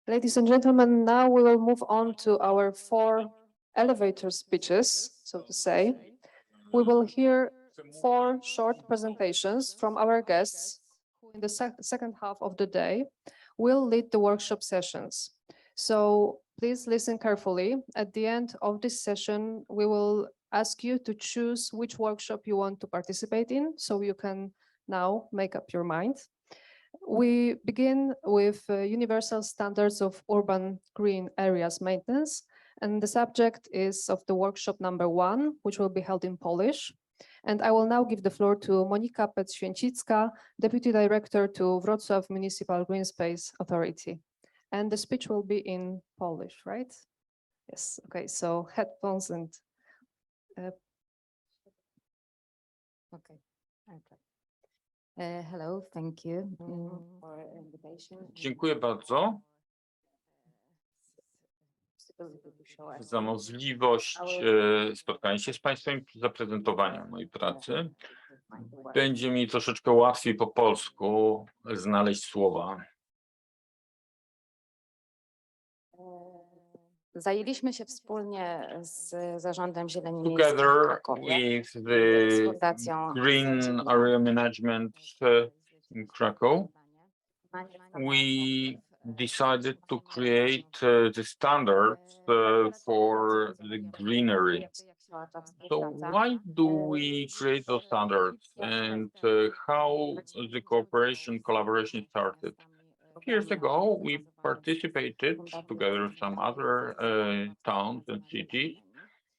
Ladies and gentlemen, now we will move on to our 4 elevator speeches, so to say. We will hear 4 short presentations from our guests who in the second half of the day will lead the workshop sessions. So please listen carefully. At the end of this session, we will ask you to choose which workshop you want to participate in, so you can now make up your mind. We begin with universal standards of urban green areas maintenance, and the subject is of the workshop number 1, which will be held in Polish. And I will now give the floor to Monika Pęc-Święcicka, Deputy Director to Wrocław Municipal Greenspace Authority. And the speech will be in Polish, right? Yes, okay, so headphones and... Okay. Hello, thank you for invitation. Dziękuję bardzo za możliwość spotkania się z Państwem i zaprezentowania mojej pracy. Będzie mi troszeczkę łatwiej po polsku znaleźć słowa. Zajęliśmy się wspólnie z Zarządem Zieleni Miejskiej w Together Krakowie, with the Green Area Management in Krakow, we decided to create the standards for the greenery. So why do we create those standards, and how the collaboration started? Years ago, we participated together with some other towns and cities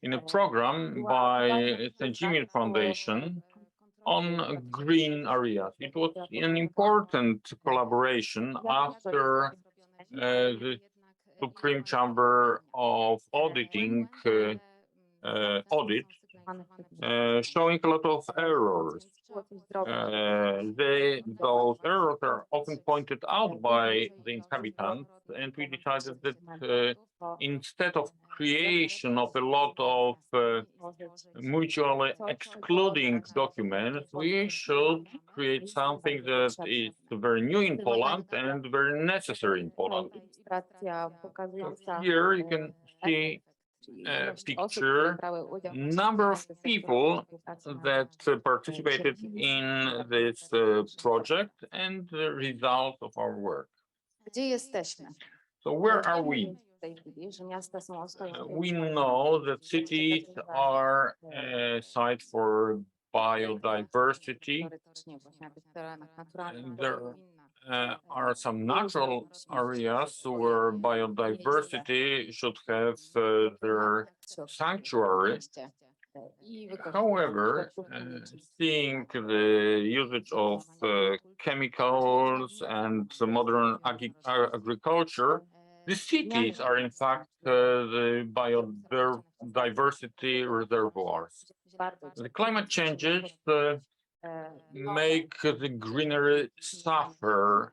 in a program by St. Jimmy Foundation on green areas. It was an important collaboration after the Supreme Chamber of Auditing audit showing a lot of errors. Those errors are often pointed out by the inhabitants, and we decided that instead of creation of a lot of mutually excluding documents, we should create something that is very new in Poland and very necessary in Poland. So here you can see picture number of people that participated in this project and the result of our work. So where are we? We know that cities are a site for biodiversity. There are some natural areas where biodiversity should have their sanctuary. However, seeing the usage of chemicals and modern agriculture, the cities are in fact the biodiversity reservoirs. The climate changes make the greenery suffer.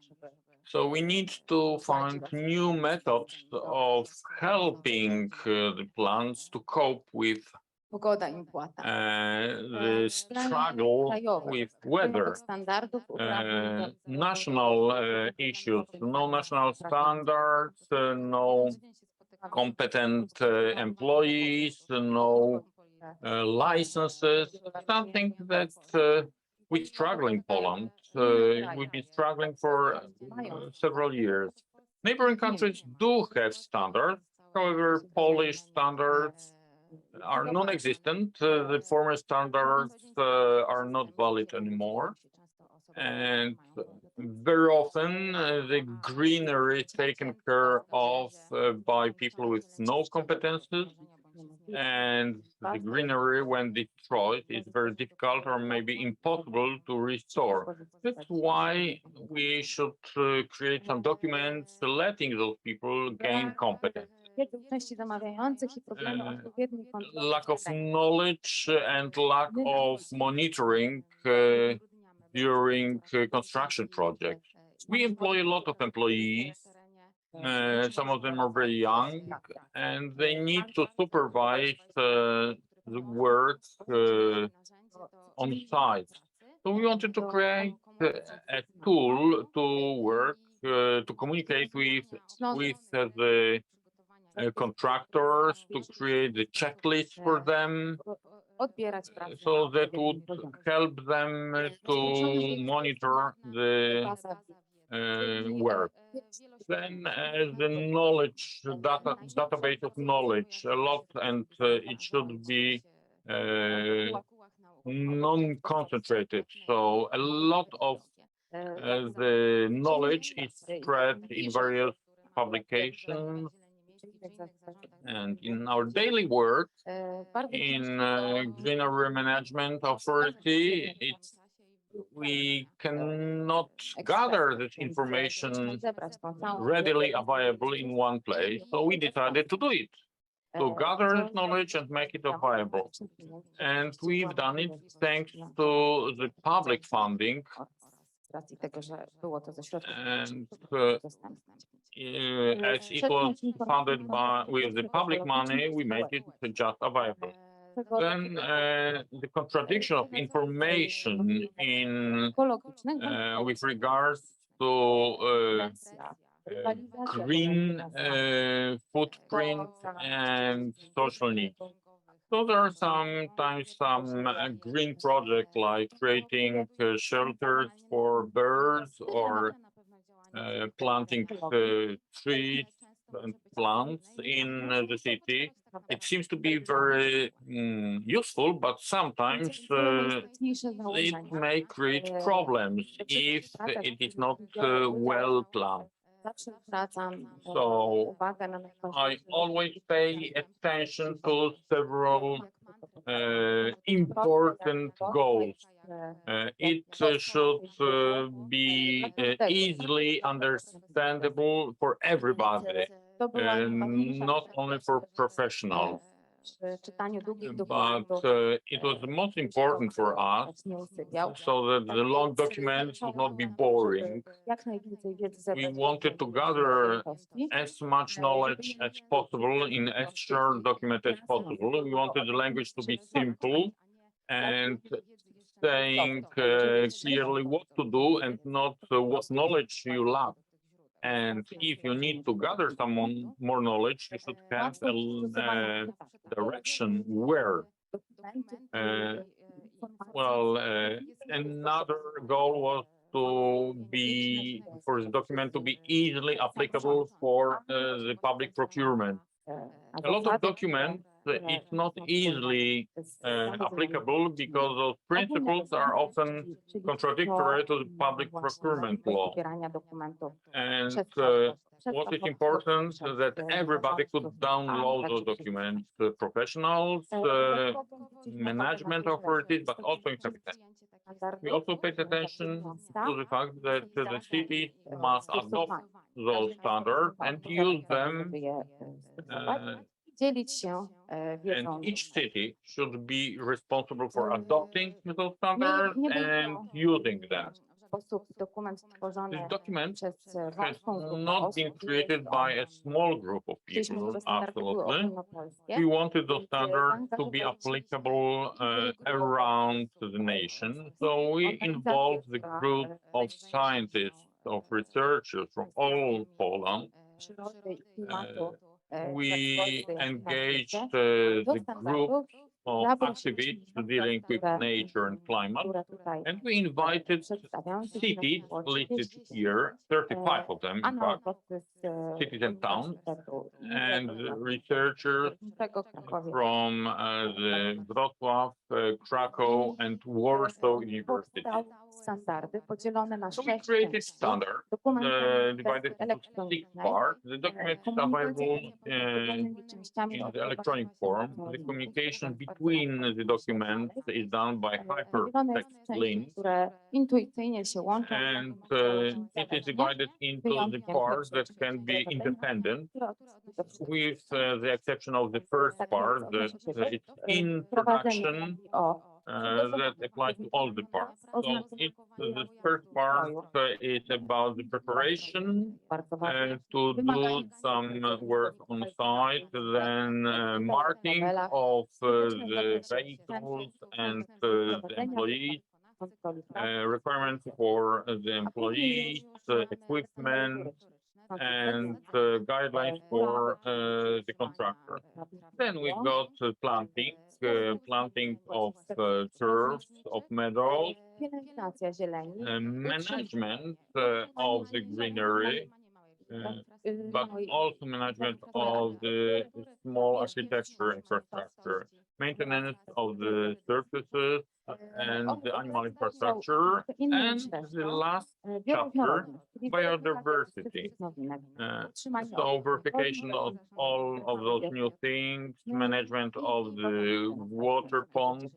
So we need to find new methods of helping the plants to cope with the struggle with weather. National issues, no national standards, no competent employees, no licenses, something that we struggle in Poland. We've been struggling for several years. Neighboring countries do have standards. However, Polish standards are non-existent. The former standards are not valid anymore. And very often the greenery is taken care of by people with no competences. And the greenery, when destroyed, is very difficult or maybe impossible to restore. That's why we should create some documents letting those people gain competence. Lack of knowledge and lack of monitoring during construction projects. We employ a lot of employees. Some of them are very young, and they need to supervise the work on site. So we wanted to create a tool to work to communicate with the contractors, to create the checklist for them, odbierać pracę so na that odpowiednim would poziomie. help them to monitor the Baza work. Then the knowledge, database of knowledge, a lot, and it should be non-concentrated. So a lot of the knowledge is spread in various publications, and in our daily work in Greenery Management Authority, we cannot gather this information readily available in one place. So we decided to do it, to gather this knowledge and make it available. And we've done it thanks to the public funding. racji tego, że było to ze środków And dostępne. as it was funded with the public money, we made it just available. Then the contradiction of information with regards to green footprint and social needs. So there are sometimes some green projects like creating shelters for birds or planting trees and plants in the city. It seems to be very useful, but sometimes it may create problems if it is not well planned. So I always pay attention to several important goals. It should be easily understandable for everybody, not only for professionals. But it was the most important for us, so that the long documents would not be boring. We wanted to gather as much knowledge as possible in as short document as possible. We wanted the language to be simple and saying clearly what to do and not what knowledge you lack. And if you need to gather some more knowledge, you should have a direction where. Another goal was for the document to be easily applicable for the public procurement. A lot of documents, it's not easily applicable because those principles are often contradictory to the public procurement law. And what is important is that everybody could download those documents, professionals, management authorities, but also inhabitants. We also paid attention to the fact that the city must adopt those standards and use them. And each city should be responsible for adopting those standards and using them. This document has not been created by a small group of people, absolutely. We wanted those standards to be applicable around the nation. So we involved the group of scientists, of researchers from all Poland. We engaged the group of activists dealing with nature and climate, and we invited cities listed here, 35 of them, in fact, cities and towns, and researchers from the Wrocław, Kraków, and Warsaw University. So we created standards divided into 6 parts. The document is available in the electronic form. The communication between the documents is done by hypertext links, and it is divided into the parts that can be independent, with the exception of the first part, that it's introduction. That applies to all the parts. So the first part is about the preparation to do some work on site, then marking of the vehicles and the employees, requirements for the employees, equipment, and guidelines for the contractor. Then we got planting of turfs, of meadows, management of the greenery, but also management of the small architecture infrastructure, maintenance of the surfaces and the animal infrastructure, and the last chapter, biodiversity. So verification of all of those new things, management of the water ponds,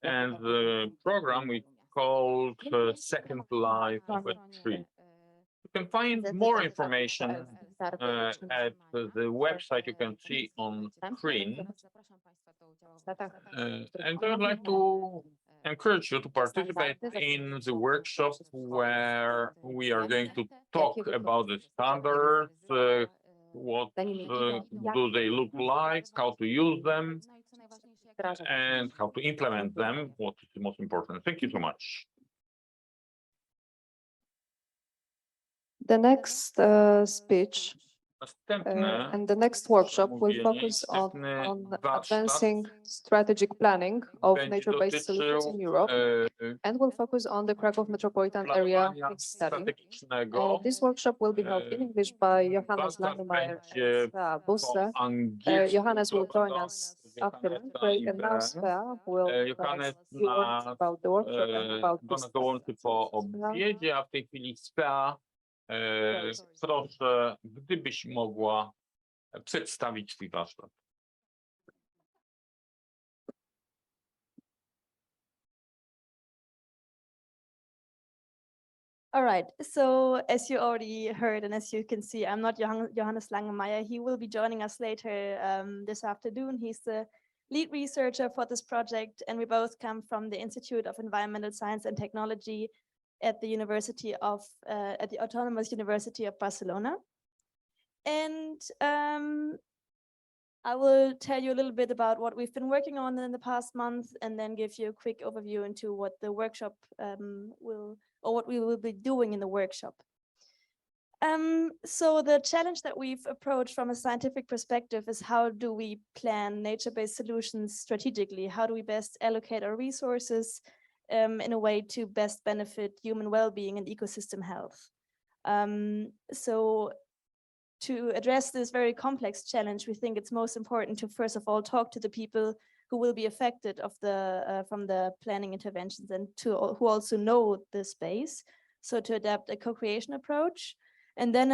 and the program we called Second Life of a Tree. You can find more information at the website you can see on screen. And I would like to encourage you to participate in the workshop where we are going to talk about the standards, what do they look like, how to use them, and how to implement them, what is the most important. Thank you so much. The next speech and the next workshop will focus on advancing strategic planning of nature-based solutions in Europe and will focus on the Kraków Metropolitan Area study. This workshop will be held in English by Johannes Langemeyer and Svea Busse. Johannes will join us after the break, and now Svea will tell us a few words about the workshop and about this. Proszę, gdybyś mogła przedstawić swój warsztat. All right, so as you already heard and as you can see, I'm not Johannes Langemeyer. He will be joining us later this afternoon. He's the lead researcher for this project, and we both come from the Institute of Environmental Science and Technology at the at the Autonomous University of Barcelona. And I will tell you a little bit about what we've been working on in the past month, and then give you a quick overview into what the workshop what we will be doing in the workshop. So the challenge that we've approached from a scientific perspective is, how do we plan nature-based solutions strategically? How do we best allocate our resources in a way to best benefit human well-being and ecosystem health? So to address this very complex challenge, we think it's most important to first of all talk to the people who will be affected from the planning interventions, and who also know the space. So to adapt a co-creation approach. And then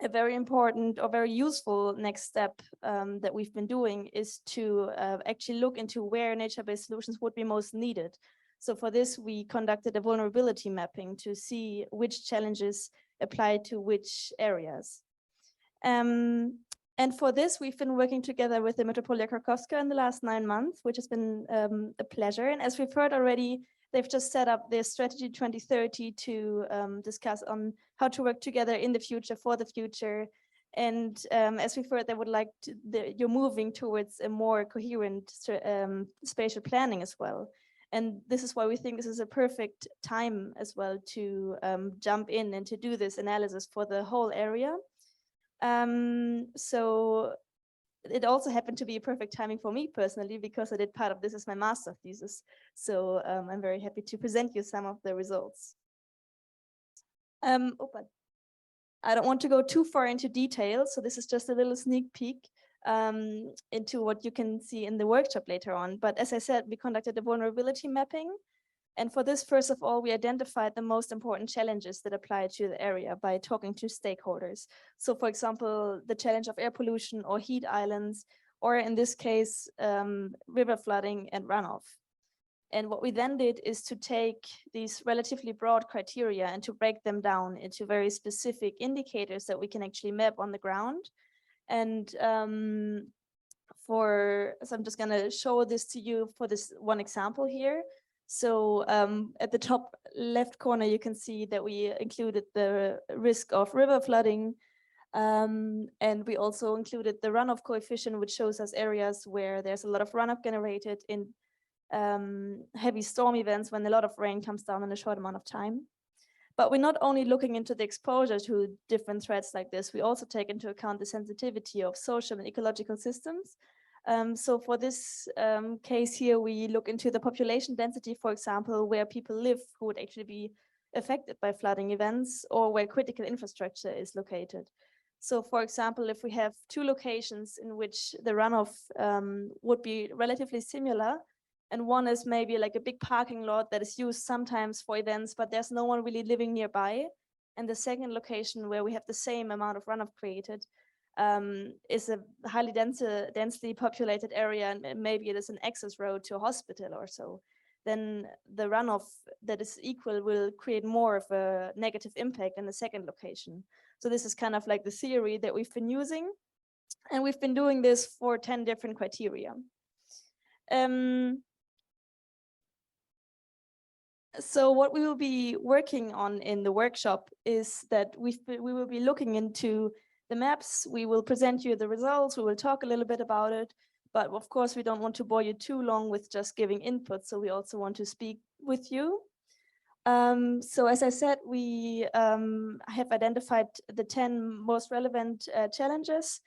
a very important or very useful next step that we've been doing is to actually look into where nature-based solutions would be most needed. So for this, we conducted a vulnerability mapping to see which challenges apply to which areas. And for this, we've been working together with the Metropolia Krakowska in the last 9 months, which has been a pleasure. And as we've heard already, they've just set up their strategy 2030 to discuss on how to work together in the future for the future. And as we've heard, they would like to, you're moving towards a more coherent spatial planning as well. And this is why we think this is a perfect time as well to jump in and to do this analysis for the whole area. So it also happened to be a perfect timing for me personally, because I did part of this as my master thesis. So I'm very happy to present you some of the results. But I don't want to go too far into detail, so this is just a little sneak peek into what you can see in the workshop later on. But as I said, we conducted a vulnerability mapping. And for this, first of all, we identified the most important challenges that apply to the area by talking to stakeholders. So for example, the challenge of air pollution or heat islands, or in this case, river flooding and runoff. And what we then did is to take these relatively broad criteria and to break them down into very specific indicators that we can actually map on the ground. And so I'm just going to show this to you for this one example here. So at the top left corner, you can see that we included the risk of river flooding. And we also included the runoff coefficient, which shows us areas where there's a lot of runoff generated in heavy storm events when a lot of rain comes down in a short amount of time. But we're not only looking into the exposure to different threats like this, we also take into account the sensitivity of social and ecological systems. So for this case here, we look into the population density, for example, where people live who would actually be affected by flooding events or where critical infrastructure is located. So for example, if we have two locations in which the runoff would be relatively similar, and one is maybe like a big parking lot that is used sometimes for events, but there's no one really living nearby. And the second location where we have the same amount of runoff created is a highly densely populated area, and maybe it is an access road to a hospital or so. Then the runoff that is equal will create more of a negative impact in the second location. So this is kind of like the theory that we've been using. And we've been doing this for 10 different criteria. So what we will be working on in the workshop is that we will be looking into the maps. We will present you the results. We will talk a little bit about it. But of course, we don't want to bore you too long with just giving input. So we also want to speak with you. So as I said, we have identified the 10 most relevant challenges.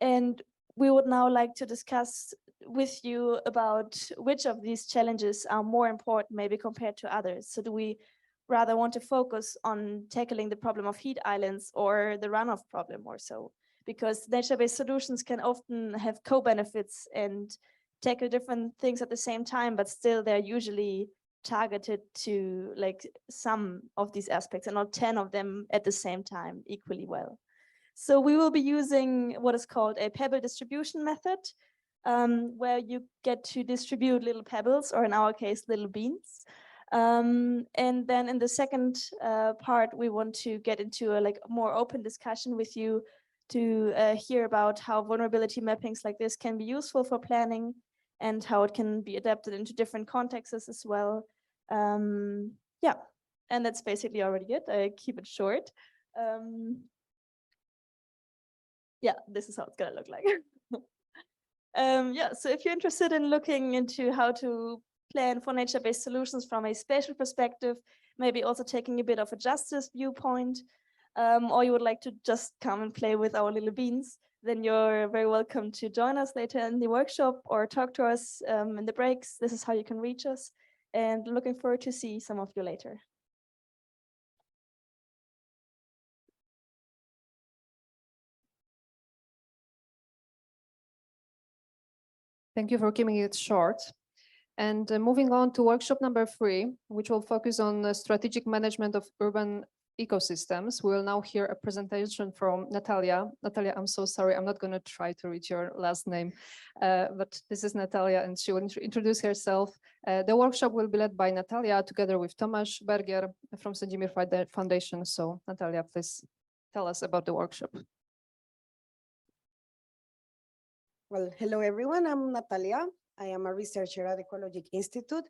And we would now like to discuss with you about which of these challenges are more important, maybe compared to others. So do we rather want to focus on tackling the problem of heat islands or the runoff problem or so? Because nature-based solutions can often have co-benefits and tackle different things at the same time, but still they're usually targeted to like some of these aspects and not 10 of them at the same time equally well. So we will be using what is called a pebble distribution method, where you get to distribute little pebbles, or in our case, little beans. And then in the second part, we want to get into a more open discussion with you to hear about how vulnerability mappings like this can be useful for planning and how it can be adapted into different contexts as well. Yeah, and that's basically already it. I keep it short. Yeah, this is how it's gonna look like. Yeah, so if you're interested in looking into how to plan for nature-based solutions from a spatial perspective, maybe also taking a bit of a justice viewpoint, or you would like to just come and play with our little beans, then you're very welcome to join us later in the workshop or talk to us in the breaks. This is how you can reach us, and looking forward to see some of you later. Thank you for keeping it short. And moving on to workshop number 3, which will focus on strategic management of urban ecosystems. We will now hear a presentation from Natalia. Natalia, I'm so sorry, I'm not going to try to read your last name, but this is Natalia, and she will introduce herself. The workshop will be led by Natalia together with Tomasz Berger from Sędzimir Foundation. So Natalia, please tell us about the workshop. Well, hello everyone, I'm Natalia. I am a researcher at Ecologic Institute,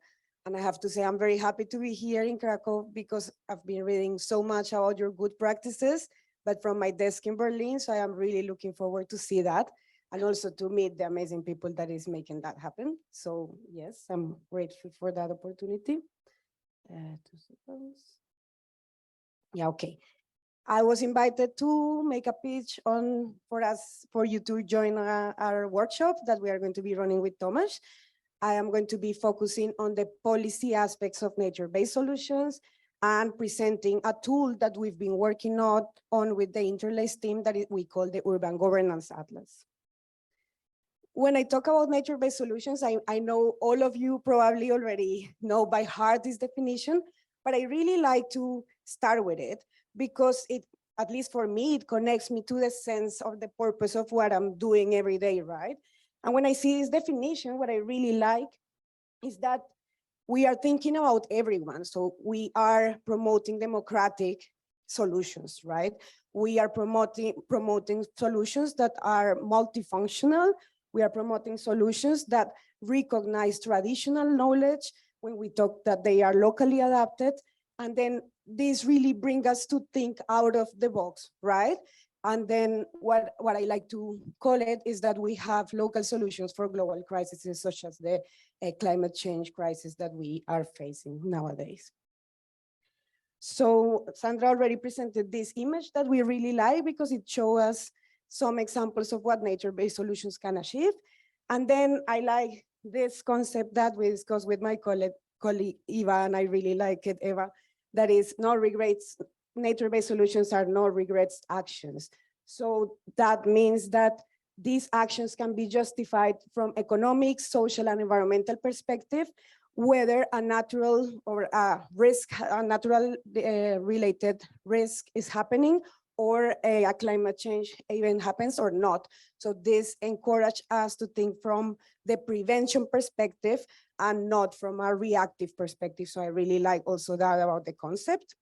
and I have to say I'm very happy to be here in Krakow because I've been reading so much about your good practices, but from my desk in Berlin, so I am really looking forward to see that and also to meet the amazing people that is making that happen. So yes, I'm grateful for that opportunity. 2 seconds. Yeah, okay. I was invited to make a pitch for you to join our workshop that we are going to be running with Tomasz. I am going to be focusing on the policy aspects of nature-based solutions and presenting a tool that we've been working on with the INTERLACE team that we call the Urban Governance Atlas. When I talk about nature-based solutions, I know all of you probably already know by heart this definition, but I really like to start with it because it, at least for me, it connects me to the sense of the purpose of what I'm doing every day, right? And when I see this definition, what I really like is that we are thinking about everyone. So we are promoting democratic solutions, right? We are promoting solutions that are multifunctional. We are promoting solutions that recognize traditional knowledge when we talk that they are locally adapted. And then this really brings us to think out of the box, right? And then what I like to call it is that we have local solutions for global crises, such as the climate change crisis that we are facing nowadays. So Sandra already presented this image that we really like because it shows us some examples of what nature-based solutions can achieve. And then I like this concept that we discussed with my colleague Eva, and I really like it, Eva, that is no regrets. Nature-based solutions are no regrets actions. So that means that these actions can be justified from economic, social, and environmental perspective, whether a natural or a natural related risk is happening, or a climate change event happens or not. So this encourages us to think from the prevention perspective and not from a reactive perspective. So I really like also that about the concept.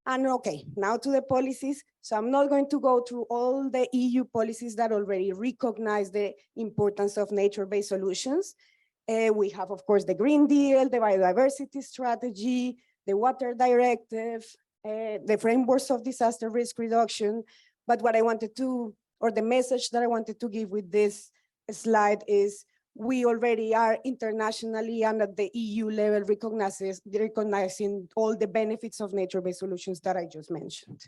And okay, now to the policies. So I'm not going to go through all the EU policies that already recognize the importance of nature-based solutions. We have, of course, the Green Deal, the Biodiversity Strategy, the Water Directive, the frameworks of disaster risk reduction. But what I wanted to, or the message that I wanted to give with this slide is we already are internationally and at the EU level recognizing all the benefits of nature-based solutions that I just mentioned.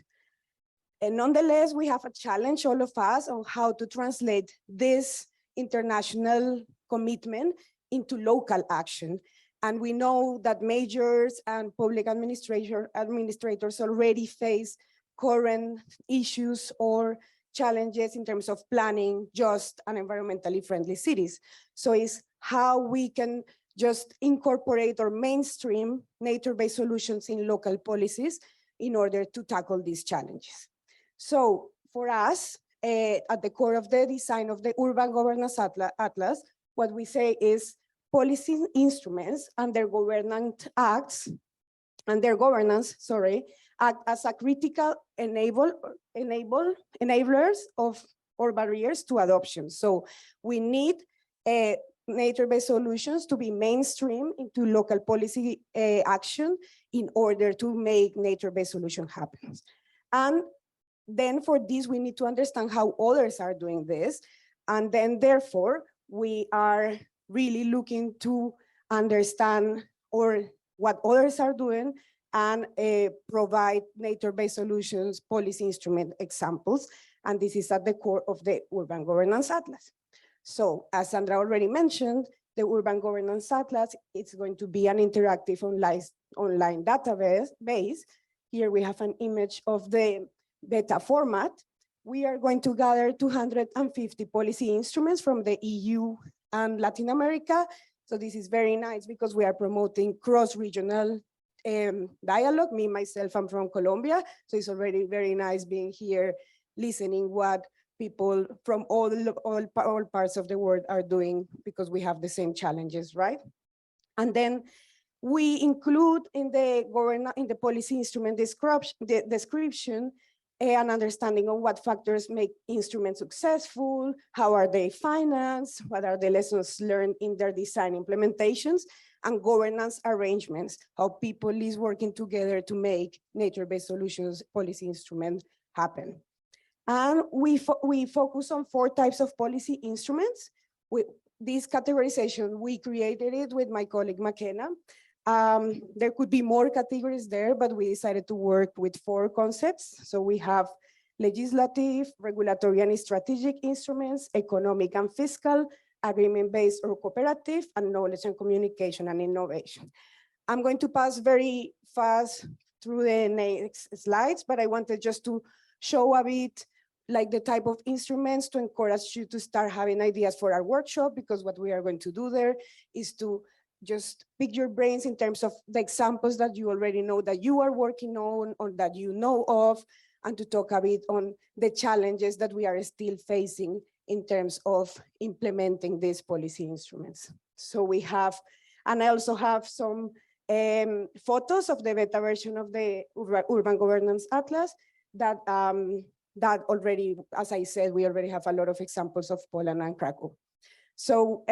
And nonetheless, we have a challenge, all of us, on how to translate this international commitment into local action. And we know that majors and public administrators already face current issues or challenges in terms of planning just and environmentally friendly cities. So it's how we can just incorporate or mainstream nature-based solutions in local policies in order to tackle these challenges. So for us, at the core of the design of the Urban Governance Atlas, what we say is policy instruments and their governance acts and their governance, act as a critical enablers of or barriers to adoption. So we need nature-based solutions to be mainstream into local policy action in order to make nature-based solution happen. And then for this, we need to understand how others are doing this. And then therefore, we are really looking to understand or what others are doing and provide nature-based solutions, policy instrument examples. And this is at the core of the Urban Governance Atlas. So as Sandra already mentioned, the Urban Governance Atlas, it's going to be an interactive online database. Here we have an image of the beta format. We are going to gather 250 policy instruments from the EU and Latin America. So this is very nice because we are promoting cross-regional dialogue. Me, myself, I'm from Colombia. So it's already very nice being here, listening what people from all parts of the world are doing because we have the same challenges, right? And then we include in the policy instrument description an understanding of what factors make instruments successful, how are they financed, what are the lessons learned in their design implementations, and governance arrangements, how people is working together to make nature-based solutions policy instrument happen. And we focus on 4 types of policy instruments. This categorization, we created it with my colleague McKenna. There could be more categories there, but we decided to work with 4 concepts. So we have legislative, regulatory and strategic instruments, economic and fiscal, agreement-based or cooperative, and knowledge and communication and innovation. I'm going to pass very fast through the next slides, but I wanted just to show a bit like the type of instruments to encourage you to start having ideas for our workshop, because what we are going to do there is to just pick your brains in terms of the examples that you already know that you are working on or that you know of, and to talk a bit on the challenges that we are still facing in terms of implementing these policy instruments. So we have, and I also have some photos of the beta version of the Urban Governance Atlas that that already, as I said, we already have a lot of examples of Poland and Kraków. So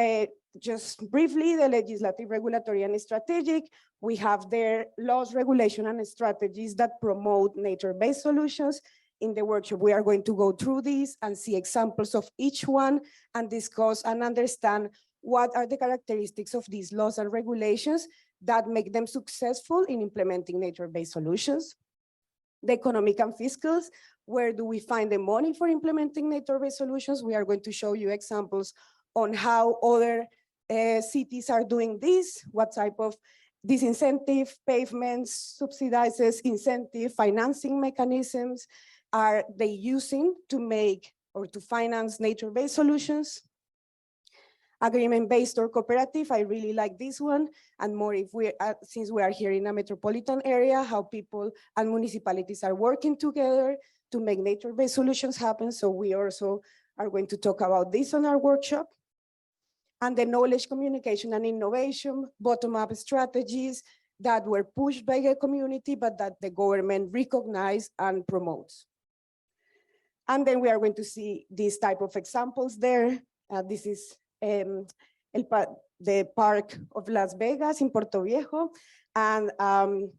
just briefly, the legislative, regulatory, and strategic, we have their laws, regulation, and strategies that promote nature-based solutions. In the workshop, we are going to go through these and see examples of each one and discuss and understand what are the characteristics of these laws and regulations that make them successful in implementing nature-based solutions. The economic and fiscals, where do we find the money for implementing nature-based solutions? We are going to show you examples on how other cities are doing this, what type of disincentive, pavements, subsidizes, incentive, financing mechanisms are they using to make or to finance nature-based solutions. Agreement-based or cooperative, I really like this one, and more if we, since we are here in a metropolitan area, how people and municipalities are working together to make nature-based solutions happen. So we also are going to talk about this on our workshop. And the knowledge communication and innovation, bottom-up strategies that were pushed by the community, but that the government recognizes and promotes. And then we are going to see these type of examples there. This is the park of Las Vegas in Puerto Viejo. And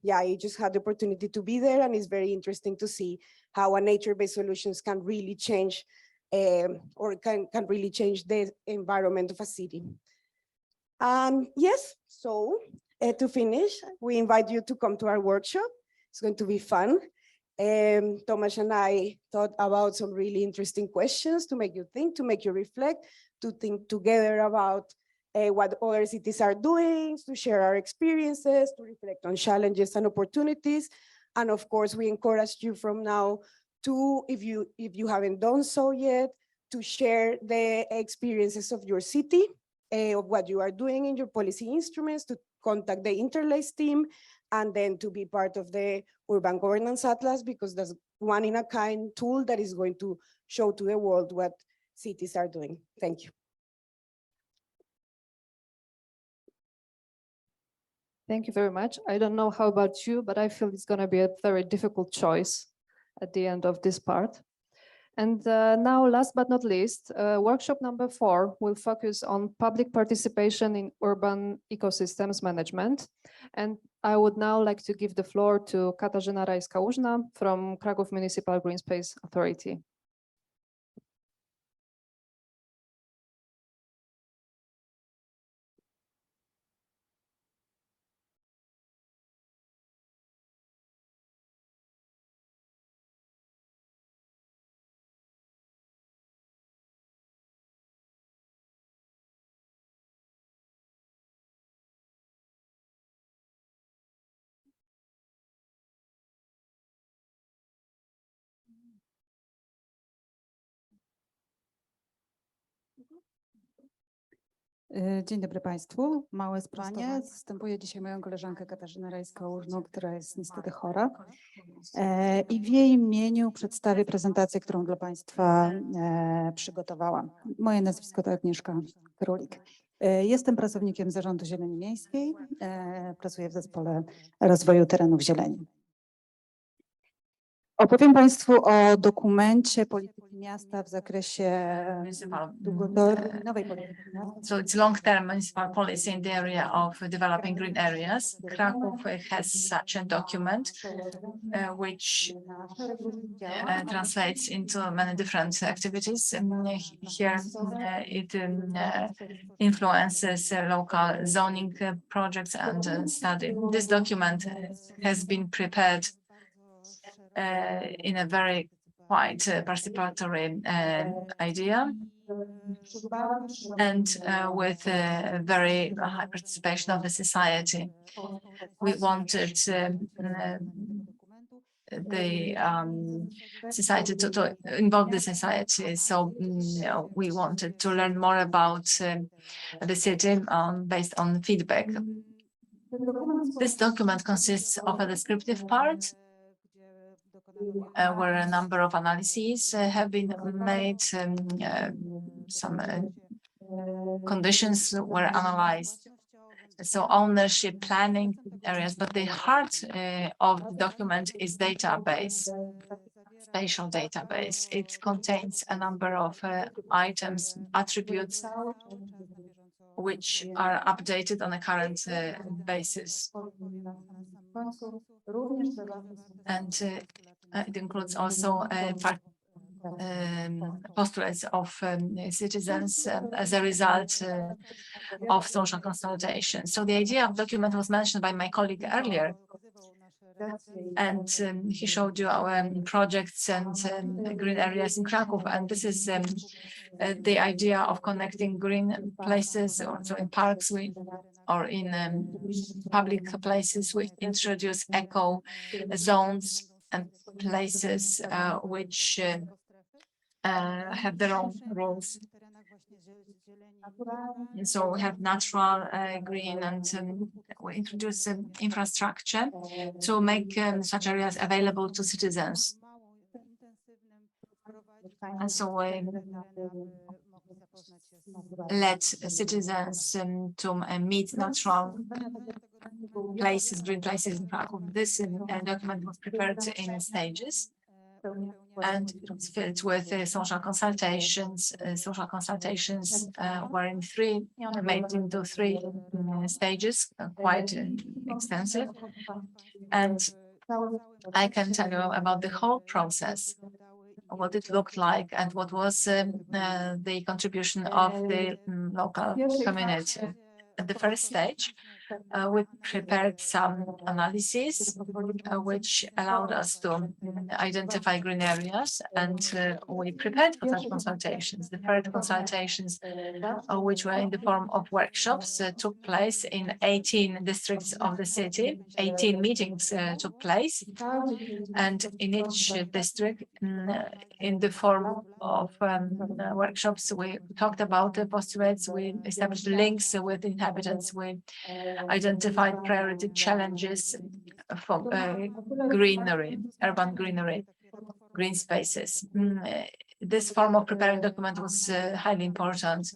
yeah, I just had the opportunity to be there, and it's very interesting to see how a nature-based solutions can really change or can really change the environment of a city. Yes, so to finish, we invite you to come to our workshop. It's going to be fun. Tomasz and I thought about some really interesting questions to make you think, to make you reflect, to think together about what other cities are doing, to share our experiences, to reflect on challenges and opportunities. And of course, we encourage you from now to, if you haven't done so yet, to share the experiences of your city, of what you are doing in your policy instruments, to contact the INTERLACE team, and then to be part of the Urban Governance Atlas, because that's one-in-a-kind tool that is going to show to the world what cities are doing. Thank you. Thank you very much. I don't know how about you, but I feel it's going to be a very difficult choice at the end of this part. And now, last but not least, workshop number 4 will focus on public participation in urban ecosystems management. And I would now like to give the floor to Katarzyna Rajska-Łużna from Kraków Municipal Greenspace Authority. Dzień dobry Państwu. Małe spostrzeżenie. Zastępuję dzisiaj moją koleżankę Katarzynę Rajską-Łużną, która jest niestety chora. I w jej imieniu przedstawię prezentację, którą dla Państwa przygotowałam. Moje nazwisko to Agnieszka Królik. Jestem pracownikiem Zarządu Zieleni Miejskiej. Pracuję w Zespole Rozwoju Terenów Zieleni. Opowiem Państwu o dokumencie polityki miasta w zakresie długoterminowej polityki miasta. So it's long-term municipal policy in the area of developing green areas. Kraków has such a document which translates into many different activities. Here it influences local zoning projects and study. This document has been prepared in a very quite participatory idea and with very high participation of the society. We wanted the society to involve the society, so we wanted to learn more about the city based on feedback. This document consists of a descriptive part where a number of analyses have been made, some conditions were analyzed, so ownership, planning areas, but the heart of the document is database, spatial database. It contains a number of items, attributes, which are updated on a current basis. And It includes also postulates of citizens as a result of social consultation. So the idea of document was mentioned by my colleague earlier, and he showed you our projects and green areas in Kraków. And this is the idea of connecting green places, also in parks or in public places. We introduce eco zones and places which have their own rules. So we have natural green, and we introduce infrastructure to make such areas available to citizens. And so we let citizens to meet natural places, green places in Kraków. This document was prepared in stages, and it was filled with social consultations. Social consultations were made into three stages, quite extensive. And I can tell you about the whole process, what it looked like, and what was the contribution of the local community. At the first stage, we prepared some analyses which allowed us to identify green areas, and we prepared for such consultations. The first consultations, which were in the form of workshops, took place in 18 districts of the city. 18 meetings took place, and in each district, in the form of workshops, we talked about the postulates, we established links with inhabitants, we identified priority challenges for greenery, urban greenery, green spaces. This form of preparing document was highly important.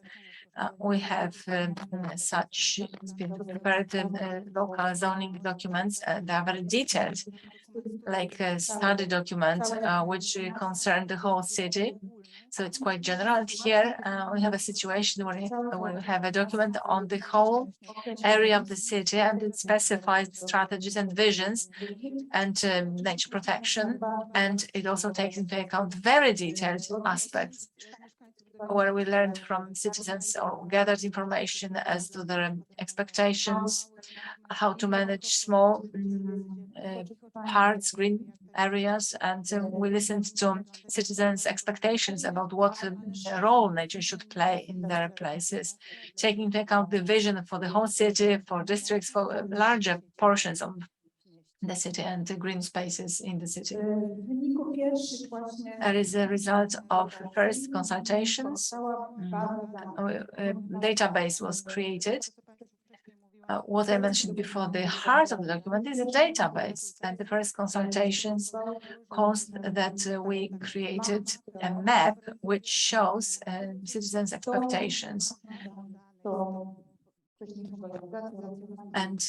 We have such prepared local zoning documents. They are very detailed, like a study document, which concern the whole city. So it's quite general. And here we have a situation where we have a document on the whole area of the city, and it specifies strategies and visions and nature protection. And it also takes into account very detailed aspects where we learned from citizens or gathered information as to their expectations, how to manage small parts, green areas, and we listened to citizens' expectations about what role nature should play in their places, taking into account the vision for the whole city, for districts, for larger portions of the city and the green spaces in the city. As a result of first consultations, a database was created. What I mentioned before, the heart of the document is a database, and the first consultations caused that we created a map which shows citizens' expectations. And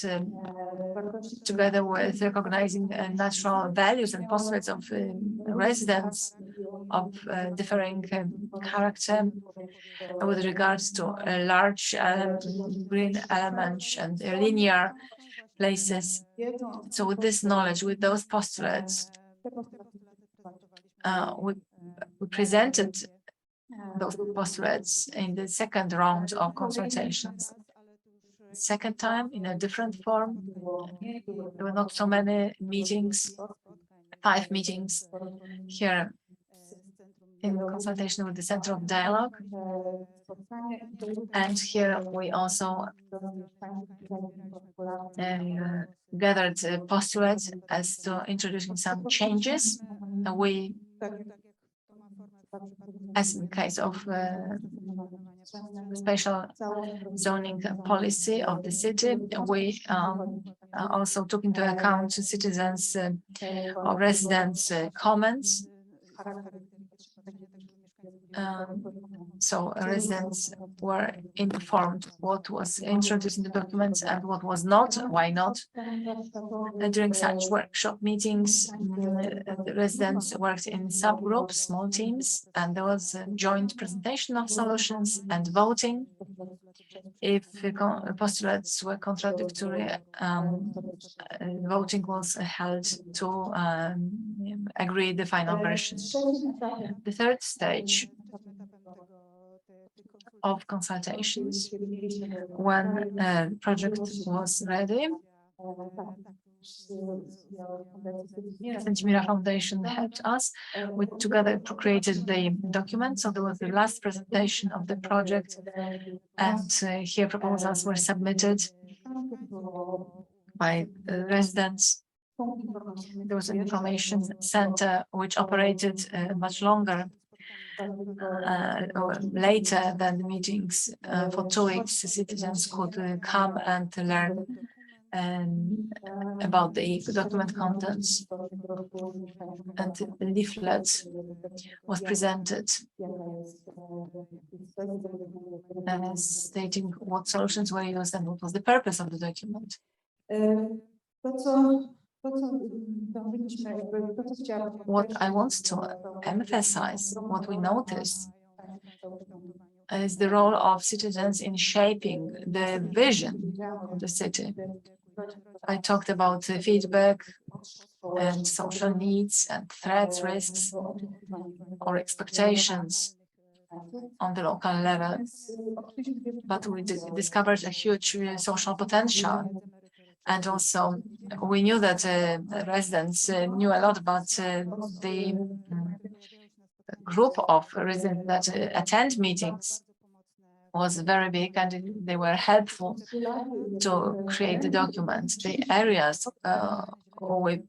together with recognizing natural values and postulates of residents of differing character with regards to large green elements and linear places. So with this knowledge, with those postulates, we presented those postulates in the second round of consultations. Second time, in a different form, there were not so many meetings, 5 meetings here in consultation with the Center of Dialogue. And here we also gathered postulates as to introducing some changes. As in case of special zoning policy of the city, we also took into account citizens' or residents' comments. So residents were informed what was introduced in the documents and what was not, why not. During such workshop meetings, the residents worked in subgroups, small teams, and there was a joint presentation of solutions and voting. If the postulates were contradictory, voting was held to agree the final version. The third stage of consultations, when the project was ready, Mira Foundation helped us. We together created the document. So there was the last presentation of the project, and here proposals were submitted by residents. There was an information center which operated much longer or later than the meetings. For 2 weeks, citizens could come and learn about the document contents, and the leaflet was presented stating what solutions were used and what was the purpose of the document. What I want to emphasize, what we noticed, is the role of citizens in shaping the vision of the city. I talked about feedback and social needs and threats, risks, or expectations on the local level. But we discovered a huge social potential. And also, we knew that residents knew a lot about the group of residents that attend meetings was very big, and they were helpful to create the document. The areas we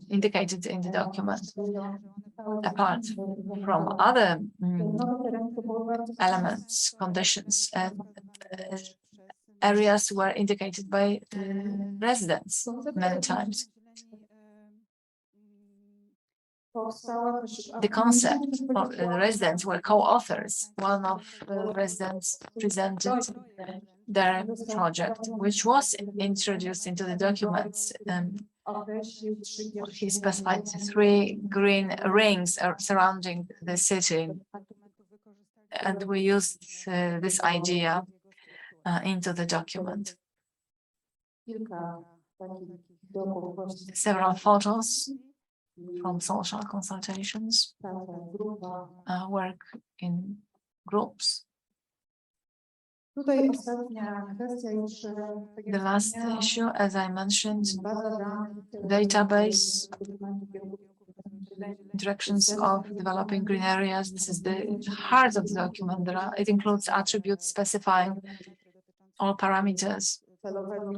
indicated in the document, apart from other elements, conditions, areas were indicated by residents many times. The concept of the residents were co-authors. One of the residents presented their project, which was introduced into the documents. He specified 3 green rings surrounding the city, and we used this idea into the document. Several photos from social consultations, work in groups. The last issue, as I mentioned, database, directions of developing green areas. This is the heart of the document. It includes attributes specifying all parameters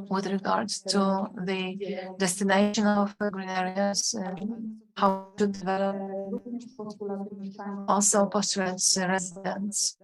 with regards to the destination of green areas, how to develop, also postulates residents